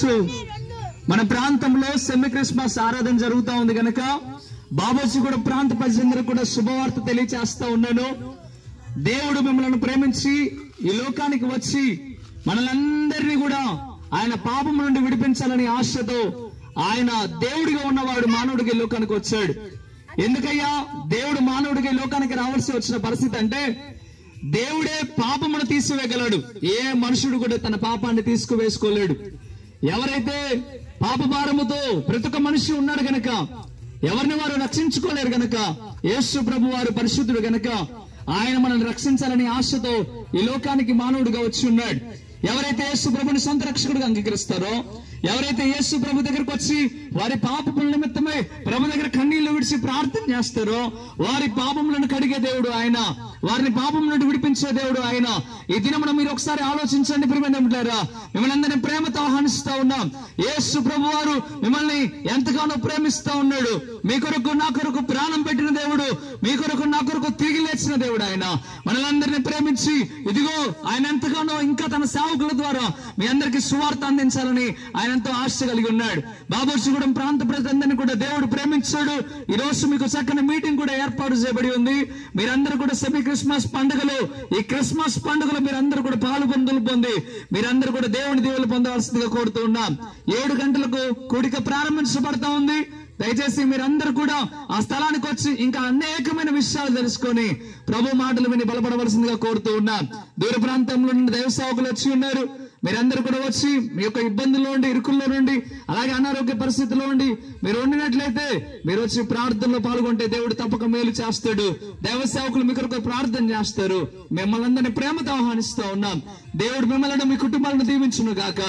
రోజు మన ప్రాంతంలో సెమీ క్రిస్మస్ ఆరాధన జరుగుతా ఉంది కనుక బాబోజీ కూడా ప్రాంత ప్రజలందరూ కూడా శుభవార్త తెలియచేస్తా ఉన్నాను. దేవుడు మిమ్మల్ని ప్రేమించి ఈ లోకానికి వచ్చి మనలందరినీ కూడా ఆయన పాపం నుండి విడిపించాలని ఆశతో ఆయన దేవుడిగా ఉన్నవాడు మానవుడికి లోకానికి వచ్చాడు. ఎందుకయ్యా దేవుడు మానవుడికి లోకానికి రావాల్సి వచ్చిన పరిస్థితి అంటే, దేవుడే పాపమును తీసివేయగలడు. ఏ మనుషుడు కూడా తన పాపాన్ని తీసుకువేసుకోలేడు. ఎవరైతే పాప భారముతో ప్రతి ఒక్క మనిషి ఉన్నాడు గనక ఎవరిని వారు రక్షించుకోలేరు గనక యేసు ప్రభు వారు పరిశుద్ధుడు గనక ఆయన మనల్ని రక్షించాలని ఆశతో ఈ లోకానికి మానవుడిగా వచ్చి ఉన్నాడు. ఎవరైతే యేసు ప్రభుని సొంత రక్షకుడిగా అంగీకరిస్తారో, ఎవరైతే యేసు ప్రభు దగ్గరకు వచ్చి వారి పాపముల నిమిత్తమై ప్రభు దగ్గర కన్నీళ్లు విడిచి ప్రార్థన చేస్తారో వారి పాపములను కడిగే దేవుడు ఆయన, వారిని పాపం నుండి విడిపించే దేవుడు ఆయన. ఈ దినమున మీరు ఒకసారి ఆలోచించండి ప్రియమైనవారా, మిమ్మల్ని అందరినీ ప్రేమతో ఆహ్వానిస్తా ఉన్నాం. యేసు ప్రభు వారు మిమ్మల్ని ఎంతగానో ప్రేమిస్తా ఉన్నాడు. మీ కొరకు నా కొరకు ప్రాణం పెట్టిన దేవుడు, మీ కొరకు నా కొరకు తిరిగి లేచిన దేవుడు ఆయన. మనలందరినీ ప్రేమించి ఇదిగో ఆయన ఎంతగానో ఇంకా తన సేవకుల ద్వారా మీ అందరికీ సువార్త అందించాలని ఆయన ఎంతో ఆశ కలిగి ఉన్నాడు. బాబోజీగూడెం ప్రాంత ప్రజలందరినీ కూడా దేవుడు ప్రేమించాడు. ఈ రోజు మీకు చక్కని మీటింగ్ కూడా ఏర్పాటు చేయబడి ఉంది. మీరందరూ కూడా సెమీ క్రిస్మస్ పండుగలో, ఈ క్రిస్మస్ పండుగలో మీరందరూ కూడా పాల్గొందులు పొంది మీరందరూ కూడా దేవుని దీవెనలు పొందవలసిందిగా కోరుతూ ఉన్నాం. 7 గంటలకు కూడిక ప్రారంభించబడతా ఉంది. దయచేసి మీరందరూ కూడా ఆ స్థలానికి వచ్చి ఇంకా అనేకమైన విషయాలు తెలుసుకొని ప్రభు మాటలు విని బలపడవలసిందిగా కోరుతూ ఉన్నాం. దూర ప్రాంతంలో నుండి దైవ సేవకులు వచ్చి ఉన్నారు. మీరందరూ కూడా వచ్చి మీ యొక్క ఇబ్బందుల్లో నుండి, ఇరుకుల్లో నుండి, అలాగే అనారోగ్య పరిస్థితుల్లో ఉండి మీరు ఉండినట్లయితే మీరు వచ్చి ప్రార్థనలో పాల్గొంటే దేవుడు తప్పక మేలు చేస్తాడు. దైవ సేవకులు మీ కొరకు ప్రార్థన చేస్తారు. మిమ్మల్ని అందరినీ ప్రేమతో ఆహ్వానిస్తూ ఉన్నాం. దేవుడు మిమ్మల్ని మీ కుటుంబాలను దీవించును గాక.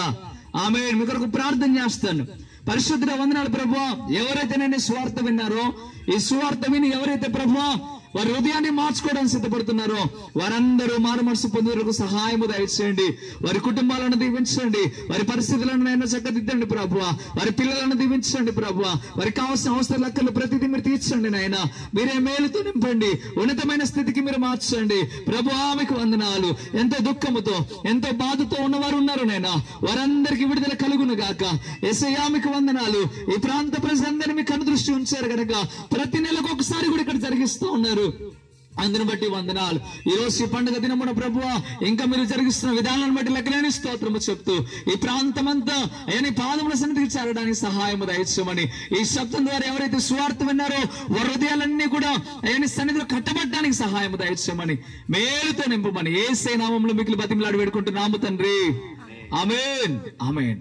ఆమేన్. మీ కొరకు ప్రార్థన చేస్తాను. పరిశుద్ధుడ వందనాలు ప్రభువా. ఎవరైతే నేను సువార్త విన్నారో, ఈ సువార్త విని ఎవరైతే ప్రభువా వారి హృదయాన్ని మార్చుకోవడానికి సిద్ధపడుతున్నారో వారందరూ మారు మనసు పొందేందుకు సహాయము దయచేయండి. వారి కుటుంబాలను దీవించండి. వారి పరిస్థితులను నేను చక్కదిద్దండి ప్రభువా. వారి పిల్లలను దీవించండి ప్రభువా. వారికి కావాల్సిన అవసర లెక్కలు ప్రతిదీ మీరు తీర్చండి నాయన. మీరే మేలుతో నింపండి. ఉన్నతమైన స్థితికి మీరు మార్చండి ప్రభువా. మీకు వందనాలు. ఎంతో దుఃఖముతో, ఎంతో బాధతో ఉన్నవారు ఉన్నారు నాయన, వారందరికీ విడుదల కలుగును గాక. యేసయ్యా మీకు వందనాలు. ఈ ప్రాంత ప్రజలందరినీ మీ కను దృష్టి ఉంచారు కనుక ప్రతి నెలకు ఒకసారి కూడా ఇక్కడ జరిగిస్తూ ఉన్నారు. అందుని బట్టి వందనాలు. ఈ రోజు ఈ పండుగ దినమున ప్రభువా ఇంకా మీరు జరిగిస్తున్న విధానాన్ని బట్టి లెక్కలేని స్తోత్రము చెప్తూ ఈ ప్రాంతమంతా ఆయన పాదముల సన్నిధికి చేరడానికి సహాయము దయచేయమని, ఈ శబ్దం ద్వారా ఎవరైతే సువార్త విన్నారో వారి హృదయాలన్నీ కూడా ఆయన సన్నిధిలో కట్టబడడానికి సహాయము దయచేయమని, మేలుతో నింపమని యేసయ్య నామములో మిక్కిలి బతిమలాడి వేడుకుంటున్నాము తండ్రి. ఆమేన్. ఆమేన్.